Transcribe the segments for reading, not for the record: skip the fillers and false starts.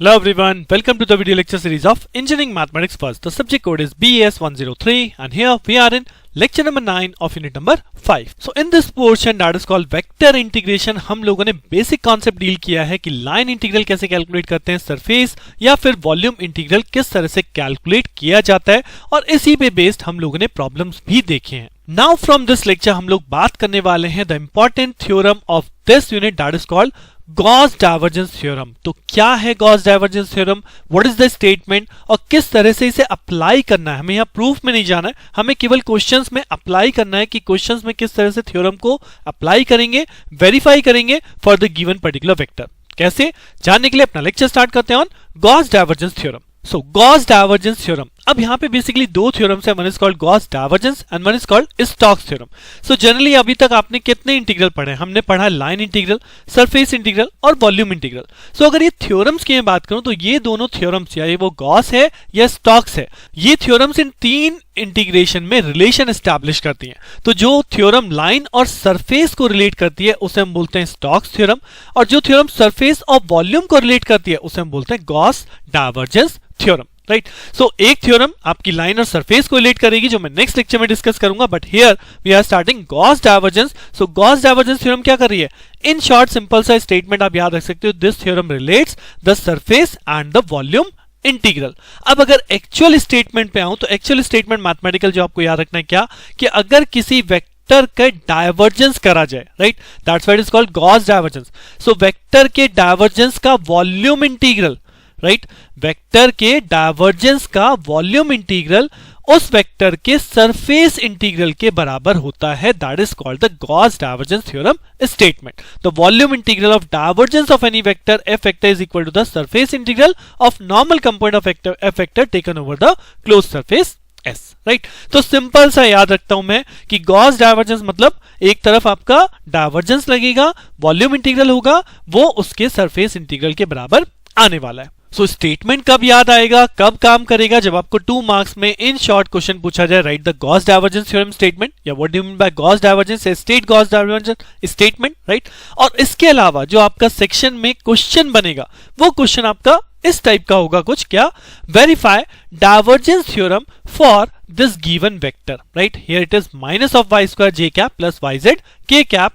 Hello everyone, welcome to the video lecture series of Engineering Mathematics First. The subject code is BAS103 and here we are in lecture number 9 of unit number 5. So in this portion that is called vector integration, हम लोगों ने basic concept deal किया है कि line integral कैसे calculate करते हैं, surface या फिर वॉल्यूम इंटीग्रल किस तरह से कैलकुलेट किया जाता है और इसी पे बेस्ड हम लोगों ने प्रॉब्लम्स भी देखे हैं. नाउ फ्रॉम दिस लेक्चर हम लोग बात करने वाले हैं the important theorem of this unit that is called Gauss divergence theorem. तो क्या है Gauss divergence theorem, what is the statement और किस तरह से इसे अप्लाई करना है. हमें यहाँ प्रूफ में नहीं जाना है, हमें केवल क्वेश्चंस में अप्लाई करना है कि क्वेश्चंस में किस तरह से थ्योरम को अप्लाई करेंगे, वेरीफाई करेंगे for the given particular vector. कैसे जानने के लिए अपना लेक्चर स्टार्ट करते हैं on Gauss divergence theorem. So Gauss divergence theorem, अब यहाँ पे बेसिकली दो थ्योरम्स है, one is called Gauss divergence and one is called Stokes theorem. So generally अभी तक आपने कितने इंटीग्रल पढ़े हैं? हमने पढ़ा लाइन इंटीग्रल, सरफेस इंटीग्रल और वॉल्यूम इंटीग्रल. सो अगर ये थ्योरम्स की मैं बात करूं तो ये दोनों थ्योरम्स, या ये वो गॉस है या स्टोक्स है, ये थ्योरम्स इन तीन इंटीग्रेशन में रिलेशन एस्टैब्लिश करती हैं. तो जो थ्योरम लाइन और सरफेस को रिलेट करती है उसे हम बोलते हैं स्टोक्स थ्योरम, और जो थ्योरम सरफेस और वॉल्यूम को रिलेट करती है उसे हम बोलते हैं गॉस डाइवर्जेंस थ्योरम. राइट, सो एक थ्योरम आपकी लाइन और सरफेस को रिलेट करेगी जो मैं नेक्स्ट लेक्चर में डिस्कस करूंगा, but here we are starting Gauss divergence. So Gauss divergence theorem क्या कर रही है? इन शॉर्ट सिंपल सा स्टेटमेंट आप याद रख सकते हो, this theorem relates the surface and the volume integral. अब अगर एक्चुअल स्टेटमेंट पे आऊं तो एक्चुअल स्टेटमेंट मैथमेटिकल जो आपको याद रखना है क्या, कि अगर किसी वेक्टर का डाइवर्जेंस करा जाए, right, that's why it is called Gauss divergence. So vector के डाइवर्जेंस का वॉल्यूम इंटीग्रल, राइट, वेक्टर के डाइवर्जेंस का वॉल्यूम इंटीग्रल उस वेक्टर के सरफेस इंटीग्रल के बराबर होता है, that is called the Gauss divergence theorem statement. The volume integral of divergence of any vector F vector is equal to the surface integral of normal component of vector F vector taken over the close surface S. Right, तो simple सा याद रखता हूं मैं कि Gauss divergence मतलब एक तरफ आपका डाइवर्जेंस लगेगा, वॉल्यूम इंटीग्रल होगा, वो उसके सरफेस इंटीग्रल के बराबर आने वाला है. सो स्टेटमेंट कब याद आएगा, कब काम करेगा? जब आपको 2 मार्क्स में इन शॉर्ट क्वेश्चन पूछा जाए, write the Gauss divergence theorem statement, या what do you mean by Gauss divergence, state Gauss divergence statement. Right, और इसके अलावा जो आपका सेक्शन में क्वेश्चन बनेगा वो क्वेश्चन आपका इस टाइप का होगा कुछ, क्या, verify divergence theorem for this given vector. Right, here it is minus of y square j cap plus y z k cap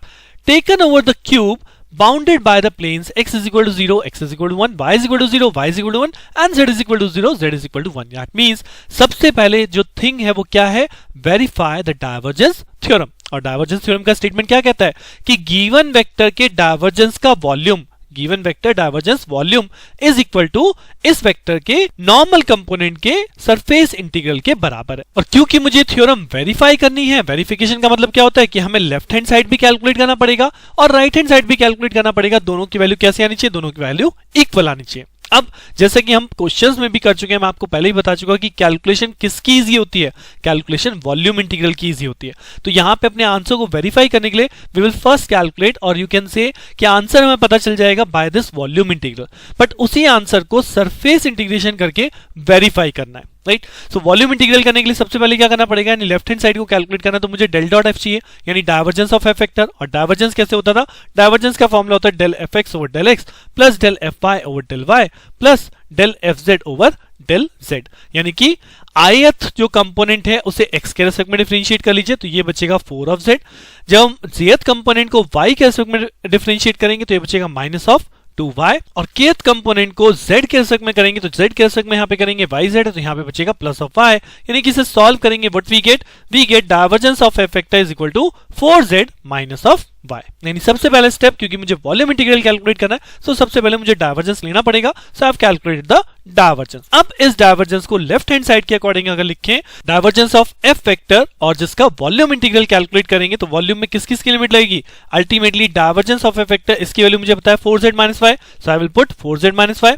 taken over the cube bounded by the planes x is equal to 0, x is equal to 1, y is equal to 0, y is equal to 1 and z is equal to 0, z is equal to 1. That means सबसे पहले जो thing है वो क्या है? Verify the divergence theorem. और divergence theorem का statement क्या कहता है कि गिवन वेक्टर के डाइवर्जेंस का volume, given vector divergence volume is equal to इस वेक्टर के नॉर्मल कंपोनेंट के सरफेस इंटीग्रल के बराबर है. और क्योंकि मुझे थ्योरम वेरीफाई करनी है, वेरिफिकेशन का मतलब क्या होता है कि हमें लेफ्ट हैंड साइड भी कैलकुलेट करना पड़ेगा और राइट हैंड साइड भी कैलकुलेट करना पड़ेगा. दोनों की वैल्यू कैसे आनी चाहिए? दोनों की वैल्यू इक्वल आनी चाहिए. अब जैसे कि हम क्वेश्चंस में भी कर चुके हैं, मैं आपको पहले ही बता चुका कि कैलकुलेशन किसकी इजी होती है? कैलकुलेशन वॉल्यूम इंटीग्रल की इजी होती है. तो यहां पे अपने आंसर को वेरीफाई करने के लिए वी विल फर्स्ट कैलकुलेट, और यू कैन से कि आंसर हमें पता चल जाएगा by this volume integral, but उसी आंसर को सरफेस इंटीग्रेशन करके वेरीफाई करना है. राइट, सो वॉल्यूम इंटीग्रल करने के लिए सबसे पहले क्या करना पड़ेगा, यानी लेफ्ट हैंड साइड को कैलकुलेट करना, तो मुझे डेल डॉट एफ चाहिए, यानी डाइवर्जेंस ऑफ एफ वेक्टर. और डाइवर्जेंस कैसे होता था? डाइवर्जेंस का फॉर्मूला होता है del F x over del x plus del F y over del y plus del F z over del z. यानी कि ith जो कंपोनेंट है उसे x के रेस्पेक्ट में डिफरेंशिएट कर लीजिए तो ये बचेगा 4 ऑफ z. जब हम jth कंपोनेंट को y के रेस्पेक्ट में डिफरेंशिएट करेंगे तो ये बचेगा माइनस ऑफ 2y, और kth कंपोनेंट को z के रेस्पेक्ट में करेंगे तो z के रेस्पेक्ट में यहां पे करेंगे yz, तो यहां पे बचेगा प्लस ऑफ y. यानी कि इसे सॉल्व करेंगे what we get divergence of F vector is equal to 4z minus of y. यानी सबसे पहले स्टेप, क्योंकि मुझे वॉल्यूम इंटीग्रल कैलकुलेट करना है, तो सबसे पहले मुझे डाइवर्जेंस लेना पड़ेगा. So I have calculated the divergence. अब इस डाइवर्जेंस को लेफ्ट हैंड साइड के अकॉर्डिंग अगर लिखें, डाइवर्जेंस ऑफ एफ वेक्टर और जिसका वॉल्यूम इंटीग्रल कैलकुलेट करेंगे तो वॉल्यूम में किस किस की लिमिट लगेगी? Ultimately divergence of F vector, इसकी वैल्यू मुझे पता है 4z minus y, so I will put 4z minus y.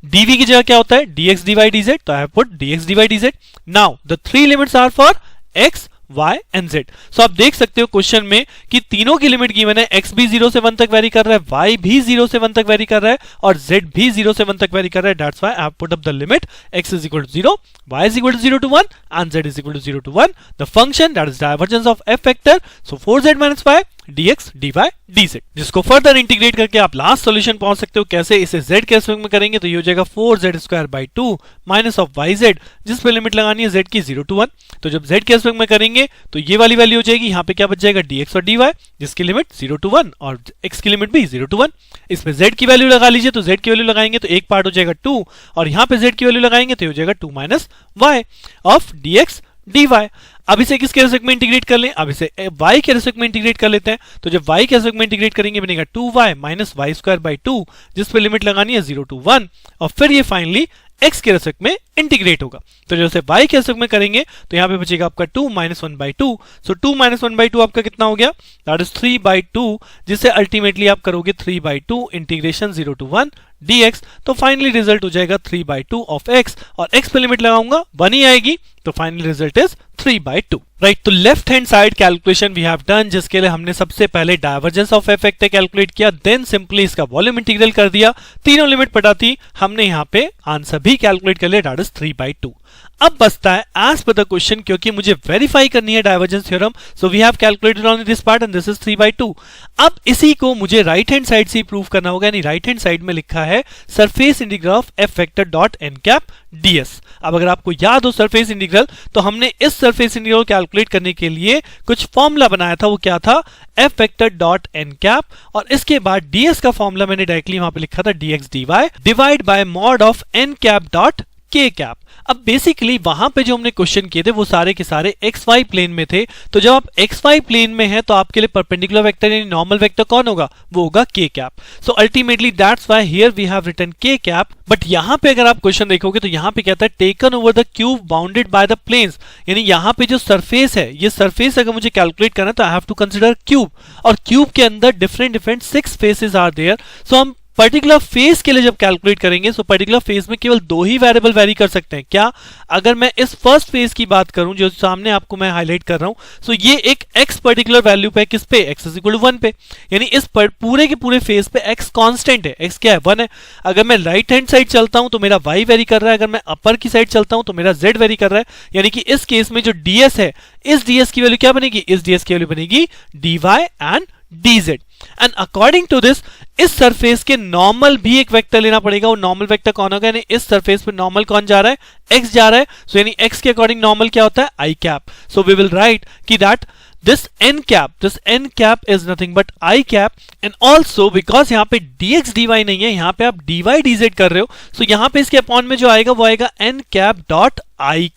dv की जगह क्या होता है? dx dy dz, तो I have put dx dy dz. Now the three limits are for x, y and z. So आप देख सकते हो क्वेश्चन में कि तीनों की लिमिट गिवन है, x भी 0 से 1 तक वेरी कर रहा है, y भी 0 से 1 तक वेरी कर रहा है और z भी 0 से 1 तक वेरी कर रहा है. That's why I have put up the limit x is equal to 0, y is equal to 0 to 1 and z is equal to 0 to 1. The function that is divergence of f vector, so 4z minus y dx dy dz, जिसको further integrate करके आप last solution पहुंच सकते हो। कैसे? इसे z के respect में करेंगे तो ये हो जाएगा 4z² 2 माइनस ऑफ yz, जिस पे लिमिट लगानी है z की 0 to 1। तो जब z के रेस्पेक्ट में करेंगे तो ये वाली वैल्यू हो जाएगी, यहाँ पे क्या बच जाएगा dx और dy, जिसकी लिमिट 0 to 1 और x की लिमिट भी 0 to 1। इसमें z की वैल्यू लगा लीजिए, तो z की वैल्यू लगाएंगे तो एक पार्ट हो जाएगा 2 और यहाँ पे z की वैल्यू लगाएंगे तो हो जाएगा 2 minus y of dx dy। अब इसे किसके रेस्पेक्ट में इंटीग्रेट कर लें? अब इसे y के रेस्पेक्ट में इंटीग्रेट कर लेते हैं। तो जब y के रेस्पेक्ट में इंटीग्रेट करेंगे बनेगा 2y माइनस y² 2, जिस पे लिमिट लगानी है 0 to 1 और फिर ये फाइनली x के रेस्पेक्ट में इंटीग्रेट होगा। तो जैसे y के रेस्पेक्ट में करेंगे तो यहाँ पे बचेगा आपका 2 माइनस 1/2। सो 2 माइनस 1/2 आपका कितना हो गया? दैट इज 3/2, जिससे अल्टीमेटली आप करोगे 3/2 इंटीग्रेशन 0 to 1 dx। तो फाइनली रिजल्ट हो जाएगा 3/2 ऑफ x और x पे लिमिट लगाऊंगा 1 ही आएगी, तो फाइनल रिजल्ट इज 3/2। राइट, तो left hand side calculation we have done, जिसके लिए हमने सबसे पहले divergence of F vector calculate किया, देन सिंपली इसका वॉल्यूम इंटीग्रल कर दिया, तीनों लिमिट पता थी, हमने यहाँ पे आंसर भी कैलकुलेट कर लिया, दैट इज 3/2। अब बचता है एज पर द क्वेश्चन, क्योंकि मुझे वेरीफाई करनी है divergence theorem, so we have calculated only this part and this is 3/2। अब इसी को मुझे राइट हैंड साइड से प्रूव करना होगा, यानी राइट हैंड साइड में लिखा है surface integral of F vector dot N cap ds। अब अगर आपको याद हो सरफेस इंटीग्रल, तो हमने इस सरफेस इंटीग्रल कैलकुलेट करने के लिए कुछ फॉर्मूला बनाया था, वो क्या था? F vector dot N cap, और इसके बाद ds का फॉर्मूला मैंने डायरेक्टली वहां पे लिखा था dx dy divide by mod of N cap dot K cap. अब बेसिकली वहां पे जो हमने क्वेश्चन किए थे वो सारे के सारे xy प्लेन में थे, तो जब आप xy प्लेन में है तो आपके लिए परपेंडिकुलर वेक्टर यानी नॉर्मल वेक्टर कौन होगा? वो होगा k cap. So ultimately that's why here we have written k cap. But यहां पे अगर आप क्वेश्चन देखोगे तो यहां पे कहता है taken over the cube bounded by the planes, यानी यहां पे जो सरफेस है, ये सरफेस अगर मुझे कैलकुलेट करना है तो I have to consider cube, और क्यूब के अंदर different 6 faces are there. So हम पर्टिकुलर फेज के लिए जब कैलकुलेट करेंगे, सो पर्टिकुलर फेज में केवल 2 ही वेरिएबल वेरी कर सकते हैं। क्या? अगर मैं इस फर्स्ट फेज की बात करूं जो सामने आपको मैं हाईलाइट कर रहा हूं, सो ये एक x पर्टिकुलर वैल्यू पे, किस पे? x इज इक्वल टू 1 पे, यानी इस पूरे के पूरे फेज पे x कांस्टेंट है। x क्या है? 1 है। अगर मैं राइट हैंड साइड चलता हूं तो मेरा y वेरी कर रहा है, अगर मैं अपर की साइड चलता हूं तो मेरा z वेरी कर रहा है, यानी कि इस केस में जो ds है, इस ds की वैल्यू क्या बनेगी? इस ds की वैल्यू बनेगी dy and dz। And according to this, इस सरफेस के नॉर्मल भी एक वेक्टर लेना पड़ेगा। वो नॉर्मल वेक्टर कौन होगा? यानी इस सरफेस पे नॉर्मल कौन जा रहा है? x जा रहा है। सो यानी x के अकॉर्डिंग नॉर्मल क्या होता है? i cap. So we will write कि that this n cap is nothing but i cap, and also because यहाँ पे dx dy नहीं है, यहाँ पे आप dy dz कर रहे हो, so यहाँ पे इसके अपॉन में जो आएगा वो आएगा n cap dot i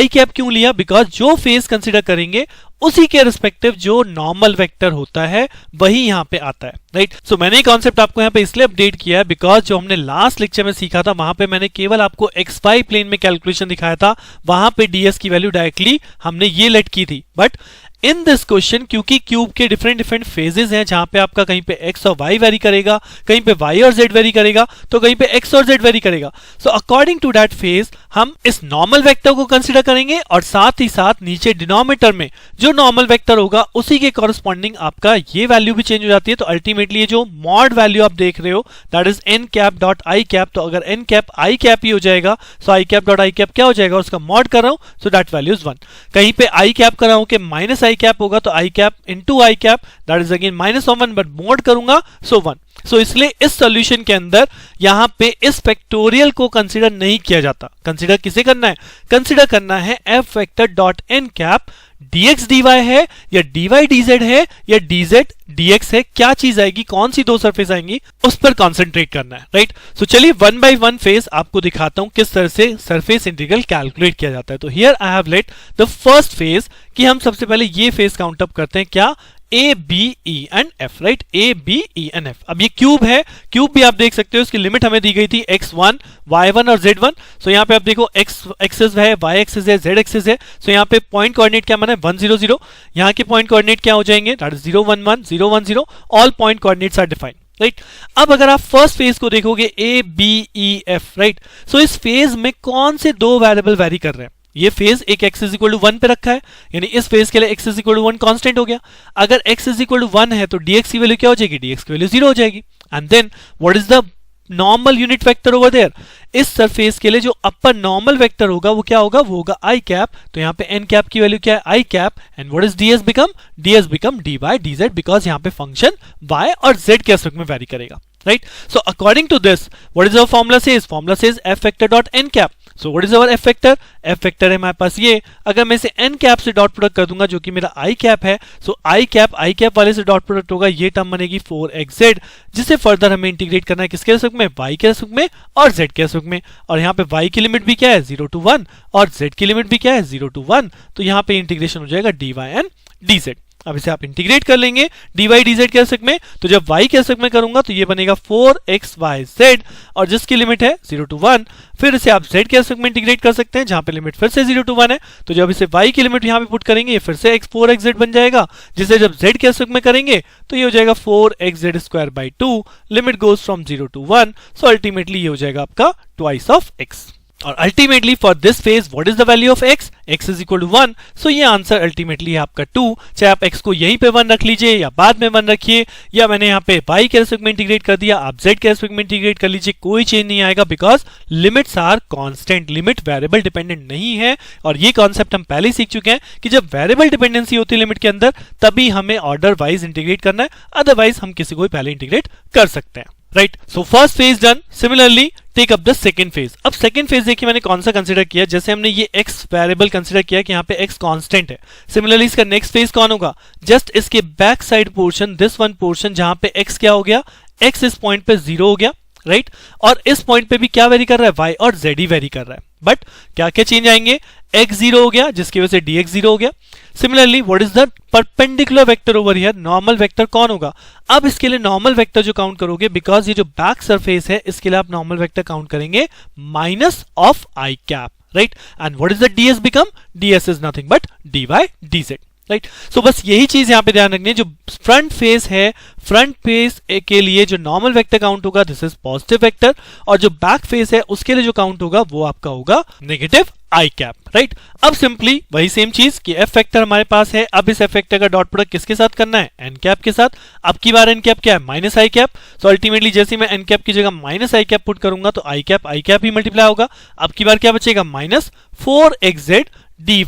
cap क्यों लिया? बिकॉज जो फेस कंसिडर करेंगे उसी के रिस्पेक्टिव जो नॉर्मल वेक्टर होता है वही यहाँ पे आता है, राइट। सो मैंने कॉन्सेप्ट आपको यहाँ पे इसलिए अपडेट किया है बिकॉज जो हमने लास्ट लेक्चर में सीखा था वहां पे मैंने केवल आपको xy प्लेन में कैलकुलेशन दिखाया था, वहां पे ds की वैल्यू डायरेक्टली हमने ये लेट की थी। बट इन दिस क्वेश्चन, क्योंकि क्यूब के डिफरेंट फेजेस हैं, जहां पे आपका कहीं पे x और y वेरी करेगा, कहीं पे y और z वेरी करेगा, तो कहीं पे x और z वेरी करेगा। So according to that face हम इस नॉर्मल वेक्टर को कंसीडर करेंगे और साथ ही साथ नीचे डिनोमिनेटर में जो नॉर्मल वेक्टर होगा उसी के कॉरस्पॉन्डिंग आपका ये वैल्यू भी चेंज हो जाती है। तो अल्टीमेटली ये जो मॉड वैल्यू आप देख रहे हो that is n cap dot i cap, तो अगर n कैप i कैप ही हो जाएगा, सो i cap dot i cap क्या हो जाएगा? उसका मॉड कर रहा हूं, सो दैट वैल्यू इज 1। कहीं पे i कैप कर रहा हूं कि माइनस i कैप होगा, तो i cap into i cap that is again minus 1, but mod करूंगा सो 1। सो इसलिए इस सॉल्यूशन के अंदर यहां पे इस फैक्टोरियल को कंसीडर नहीं किया जाता। कंसीडर किसे करना है? कंसीडर करना है F vector dot N cap, dx dy है या dy dz है या dz dx है, क्या चीज आएगी, कौन सी दो सरफेस आएंगी, उस पर कंसंट्रेट करना है, राइट। सो चलिए वन बाय वन फेज आपको दिखाता हूं किस तरह से सरफेस इंटीग्रल कैलकुलेट किया जाता है। तो here I have let the first phase कि हम सबसे पहले ये फेज काउंट अप करते हैं, क्या? A, B, E and F, right, A, B, E and F। अब ये क्यूब है, क्यूब भी आप देख सकते हो, इसकी लिमिट हमें दी गई थी x1, y1 और z1। सो यहाँ पे आप देखो x एक्सिस है, y एक्सिस है, z एक्सिस है। सो यहाँ पे पॉइंट कोऑर्डिनेट क्या माना है? 1 0 0। यहाँ के पॉइंट कोऑर्डिनेट क्या हो जाएंगे? That is 0 1 1 0 1 0। All point coordinates are defined, right. अब अगर आप फर्स्ट फेज को देखोगे A, B, E, F, right, so इस फेज में कौन से दो वेरिएबल वेरी कर रहे हैं? ये फेज एक x इज इक्वल टू 1 पे रखा है, यानी इस फेज के लिए x is equal to 1 constant हो गया। अगर x इज इक्वल टू 1 है तो dx की वैल्यू क्या हो जाएगी? dx की वैल्यू 0 हो जाएगी। And then what is the normal unit vector over there? इस सरफेस के लिए जो अपर नॉर्मल वेक्टर होगा वो क्या होगा, वो होगा आई कैप। तो यहाँ पे एन कैप की वैल्यू क्या है, i cap, and what is ds become d by d z, because यहाँ पे फंक्शन वाई और जेड के रेस्पेक्ट में वेरी करेगा, right? So according to this, what is our formula says? Formula says f vector dot n cap. So what is our f vector? f vector है हमारे पास ये, अगर मैं इसे n cap से डॉट प्रोडक्ट कर दूंगा जो कि मेरा i cap है, so i cap वाले से डॉट प्रोडक्ट होगा, ये टर्म बनेगी 4xz, जिसे फर्दर हमें इंटीग्रेट करना है किसके रेस्पेक्ट में, y के रेस्पेक्ट में और z के रेस्पेक्ट में। और यहाँ पे y की लिमिट भी क्या है 0 to 1 और z की लिमिट भी क्या है 0 to 1, तो यहाँ पे इंटीग्रेशन हो जाएगा dy एंड dz। अब इसे आप इंटीग्रेट कर लेंगे dy dz के रेस्पेक्ट में, तो जब y के रेस्पेक्ट में करूंगा तो ये बनेगा 4xyz और जिसकी लिमिट है 0 to 1। फिर इसे आप z के रेस्पेक्ट में इंटीग्रेट कर सकते हैं जहां पे लिमिट फिर से 0 to 1 है, तो जब इसे y की लिमिट यहां पे पुट करेंगे ये फिर से 4xz बन जाएगा, जिसे जब z के रेस्पेक्ट में करेंगे तो ये हो जाएगा 4xz²/2, limit goes from 0 to 1, so ultimately ये हो जाएगा आपका ट्वाइस ऑफ x। और ultimately for this face what is the value of x? x is equal to 1, so ये आंसर अल्टीमेटली है आपका 2। चाहे आप x को यहीं पे 1 रख लीजिए या बाद में 1 रखिए, या मैंने यहाँ पे y के रेस्पेक्ट में इंटीग्रेट कर दिया, आप z के रेस्पेक्ट में इंटीग्रेट कर लीजिए, कोई चेंज नहीं आएगा, because limits are constant, limit variable dependent नहीं है। और ये कॉन्सेप्ट हम पहले ही सीख चुके हैं कि जब वेरिएबल डिपेंडेंसी होती है लिमिट के अंदर तभी हमें ऑर्डर वाइज इंटीग्रेट करना है, अदरवाइज हम किसी को भी पहले इंटीग्रेट कर सकते हैं, right? So first face done. Similarly take up the second face. अब सेकंड फेज देखिए मैंने कौन सा कंसीडर किया, जैसे हमने ये x वेरिएबल कंसीडर किया कि यहाँ पे x कांस्टेंट है। सिमिलरली इसका नेक्स्ट फेज कौन होगा, जस्ट इसके back side portion, this one portion जहां पे x क्या हो गया, x इस पॉइंट पे 0 हो गया, राइट? और इस पॉइंट पे भी क्या वेरी कर रहा है, y और z ही वेरी कर रहा है, बट क्या क्या चेंज आएंगे, x 0 हो गया जिसकी वजह से dx 0 हो गया। Similarly what is the perpendicular vector over here, normal vector कौन होगा? अब इसके लिए नॉर्मल वेक्टर जो काउंट करोगे, बिकॉज ये जो बैक सरफेस है इसके लिए आप नॉर्मल वेक्टर काउंट करेंगे minus of i cap, right? And what is the ds become, ds is nothing but dy dz, right? So बस यही चीज यहां पे ध्यान रखनी है, जो फ्रंट फेस है, फ्रंट फेस के लिए जो नॉर्मल वेक्टर काउंट होगा दिस इज पॉजिटिव वेक्टर, और जो बैक फेस है उसके लिए जो काउंट होगा वो आपका होगा नेगेटिव आई कैप, राइट? अब सिंपली वही सेम चीज कि एफ वेक्टर हमारे पास है, अब इस एफ वेक्टर का डॉट प्रोडक्ट किसके साथ करना है, एन कैप के साथ। अब की बार एन कैप क्या है, माइनस आई कैप, सो अल्टीमेटली जैसे मैं एन कैप की जगह माइनस आई कैप पुट करूंगा तो आई कैप ही मल्टीप्लाई होगा। अब की बार क्या बचेगा, minus 4xz dy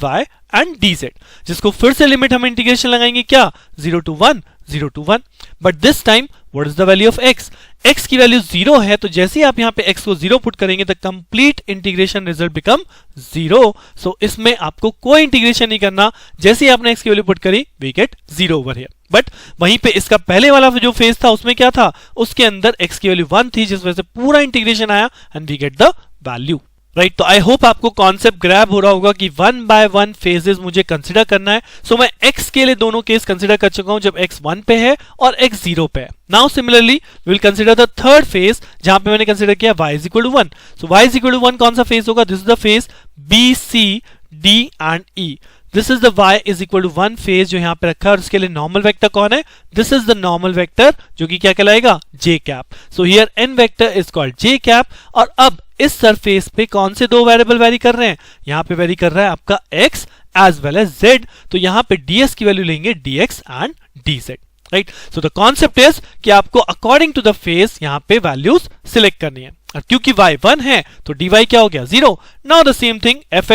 and dz, जिसको फिर से लिमिट हम इंटीग्रेशन लगाएंगे क्या, 0 to 1, 0 to 1, but this time what is the value of x? x की वैल्यू 0 है, तो जैसे ही आप यहाँ पे x को 0 पुट करेंगे the complete integration result become 0। सो इसमें आपको कोई इंटीग्रेशन नहीं करना, जैसे ही आपने x की वैल्यू पुट करी we get 0 over here. But वहीं पे इसका पहले वाला जो फेज था उसमें क्या था, उसके अंदर x की वैल्यू 1 थी, जिस वजह से पूरा इंटीग्रेशन आया and we get the value, right? तो आई होप आपको कॉन्सेप्ट ग्रैब हो रहा होगा कि 1 बाय 1 फेजेस मुझे कंसीडर करना है। सो मैं x के लिए दोनों केस कंसीडर कर चुका हूं जब x 1 पे है और x 0 पे है। Now similarly we will consider the third phase जहां पे मैंने कंसीडर किया y is equal to 1। So y is equal to 1 कौन सा फेज होगा, this is the phase B C D and E। This is the y is equal to 1 phase जो यहां पे रखा है, और इसके लिए नॉर्मल वेक्टर कौन है, this is the normal vector जो कि क्या कहलाएगा, j cap. So here n vector is called j cap. और अब इस सरफेस पे कौन से दो वेरिएबल वेरी कर रहे हैं, यहां पे वेरी कर रहा है आपका x as well as z, तो यहां पे ds की वैल्यू लेंगे dx and dz, right? So the concept is कि आपको अकॉर्डिंग टू द फेज यहां पे वैल्यूज सिलेक्ट करनी है, और क्योंकि y 1 है तो dy क्या हो गया, 0। Now the same thing f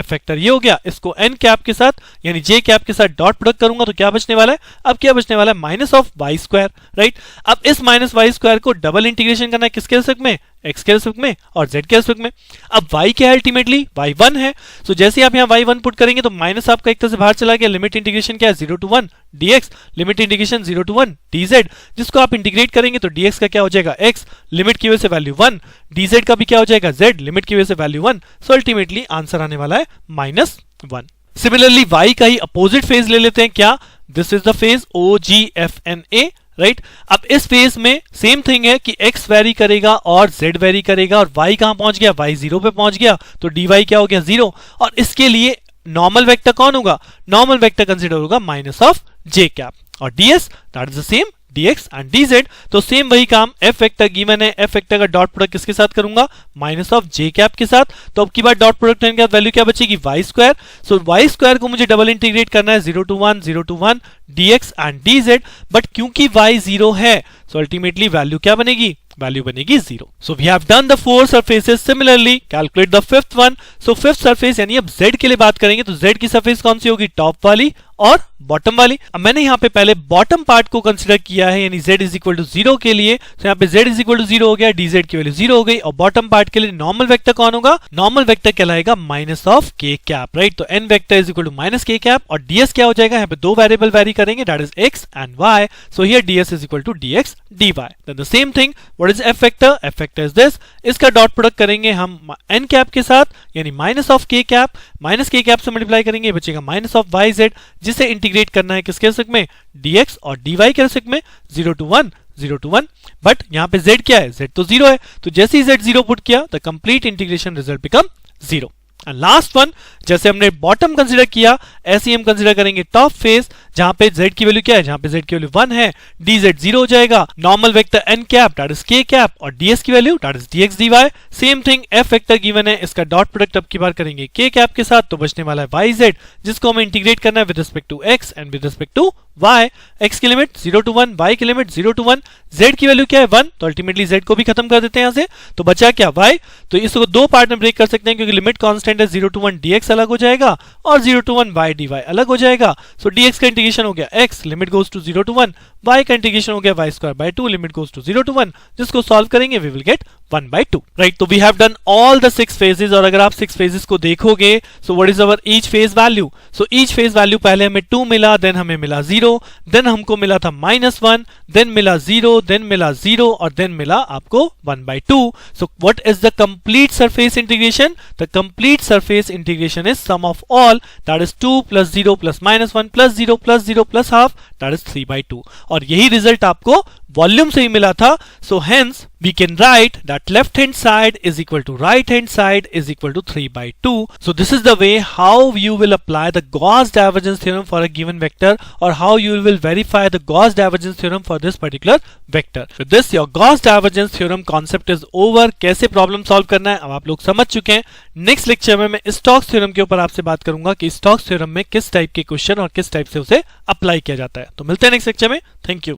vector ये हो गया, इसको n कैप के साथ यानी j कैप के साथ डॉट प्रोडक्ट करूंगा तो क्या बचने वाला है, अब क्या बचने वाला है, minus of y square, right? अब इस माइनस y स्क्वायर को डबल इंटीग्रेशन करना है किसके रेस्पेक्ट में, x के रेस्पेक्ट में और z के रेस्पेक्ट में। अब y क्या है, अल्टीमेटली y 1 है, सो जैसे ही आप यहाँ y 1 पुट करेंगे तो माइनस आपका एक तरह से बाहर चला गया, लिमिट इंटीग्रेशन क्या है, 0 to 1 dx, limit integration 0 to 1 dz, जिसको आप इंटीग्रेट करेंगे तो dx का क्या हो जाएगा, x, लिमिट की वजह से वैल्यू 1, dz का भी क्या हो जाएगा, z, लिमिट की वजह से वैल्यू 1, सो अल्टीमेटली आंसर आने वाला है -1। सिमिलरली y का ही अपोजिट फेज ले लेते हैं, क्या, this is the phase OGFNA, right? अब इस फेज में सेम थिंग है कि x वेरी करेगा और z वेरी करेगा, और y कहां पहुंच गया, y 0 पे पहुंच गया, तो dy क्या हो गया, 0। और इसके लिए नॉर्मल वेक्टर कौन होगा, नॉर्मल वेक्टर कंसीडर होगा माइनस ऑफ j कैप, और ds that is the same dx and dz। तो सेम वही काम f वेक्टर गिवन है, f वेक्टर का डॉट प्रोडक्ट किसके साथ करूंगा, माइनस ऑफ j कैप के साथ। तो अब की बार डॉट प्रोडक्ट करने के बाद वैल्यू क्या बचेगी, y स्क्वायर। सो y स्क्वायर को मुझे डबल इंटीग्रेट करना है, 0 to 1, 0 to 1 dx and dz, but क्योंकि y 0 है सो अल्टीमेटली वैल्यू क्या बनेगी, वैल्यू बनेगी 0. So we have done the 4 surfaces. Similarly calculate the fifth one. So fifth surface यानी अब z के लिए बात करेंगे तो z की सरफेस कौन सी होगी, टॉप वाली और बॉटम वाली. अब मैंने यहाँ पे पहले बॉटम पार्ट को कंसीडर किया है यानी z इज इक्वल टू 0 के लिए. तो यहाँ पे z इज इक्वल टू 0 हो गया, dz की वैल्यू 0 हो गई. और बॉटम पार्ट के लिए नॉर्मल वेक्टर कौन होगा, नॉर्मल वेक्टर कहलाएगा minus of k cap, right. तो n vector is equal to minus k cap और ds क्या हो जाएगा, यहाँ पे दो वेरिएबल वेरी करेंगे, that is x and y. So here ds is equal to dx dy. Then the same thing, what is f vector, f vector is this. इसका dot product करेंगे हम n कैप के साथ यानी minus of k cap, minus k cap से multiply करेंगे, बचेगा minus of yz, जिसे इंटीग्रेट करना है किसके रेस्पेक्ट में, dx और dy के रेस्पेक्ट में, 0 to 1 0 to 1. बट यहां पे z क्या है, z तो 0 है. तो जैसे ही z 0 पुट किया the complete integration result become 0. And last one, जैसे हमने बॉटम कंसीडर किया ऐसे ही हम कंसीडर करेंगे टॉप फेस, जहां पे z की वैल्यू क्या है, जहां पे z की वैल्यू 1 है, dz 0 हो जाएगा, normal vector n cap that is k cap और ds की value that is dx dy. Same thing f vector given है, इसका डॉट प्रोडक्ट अब की बार करेंगे k कैप के साथ, तो बचने वाला है yz, जिसको हमें इंटीग्रेट करना है with respect to x and with respect to y. x की लिमिट 0 to 1, y की लिमिट 0 to 1, z की वैल्यू क्या है 1, तो अल्टीमेटली z को भी खत्म कर देते हैं यहां से, तो बचा क्या y. तो इसको दो पार्ट में ब्रेक कर सकते हैं क्योंकि लिमिट कांस्टेंट है, 0 to 1 dx अलग हो जाएगा और 0 to 1 y dy अलग हो जाएगा. सो dx का इंटीग्रेशन हो गया x, limit goes to 0 to 1, y का इंटीग्रेशन हो गया y square by 2, limit goes to 0 to 1, जिसको सॉल्व करेंगे we will get 1 by 2, right. तो we have done all the 6 faces. और अगर आप 6 फेजेस को देखोगे so what is our each face value. So each face value पहले हमें 2 मिला, देन हमें मिला 0, देन हमको मिला था -1, देन मिला 0, देन मिला 0 और देन मिला आपको 1 by 2. So what is the complete surface integration, the complete surface integration is sum of all, that is 2 + 0 + -1 + 0 + 0 + half, that is 3 by 2. और यही रिजल्ट आपको वॉल्यूम से ही मिला था. So hence we can write that left hand side is equal to right hand side is equal to 3 by 2. So this is the way how you will apply the Gauss divergence theorem for a given vector, or how you will verify the Gauss divergence theorem for this particular vector. With this your Gauss divergence theorem concept is over. कैसे problem solve करना है अब आप लोग समझ चुके हैं. Next lecture में मैं स्टोक्स थ्योरम के ऊपर आपसे बात करूंगा कि स्टोक्स थ्योरम में किस टाइप के क्वेश्चन और किस टाइप से उसे अप्लाई किया जाता है. तो मिलते हैं नेक्स्ट लेक्चर में. Thank you.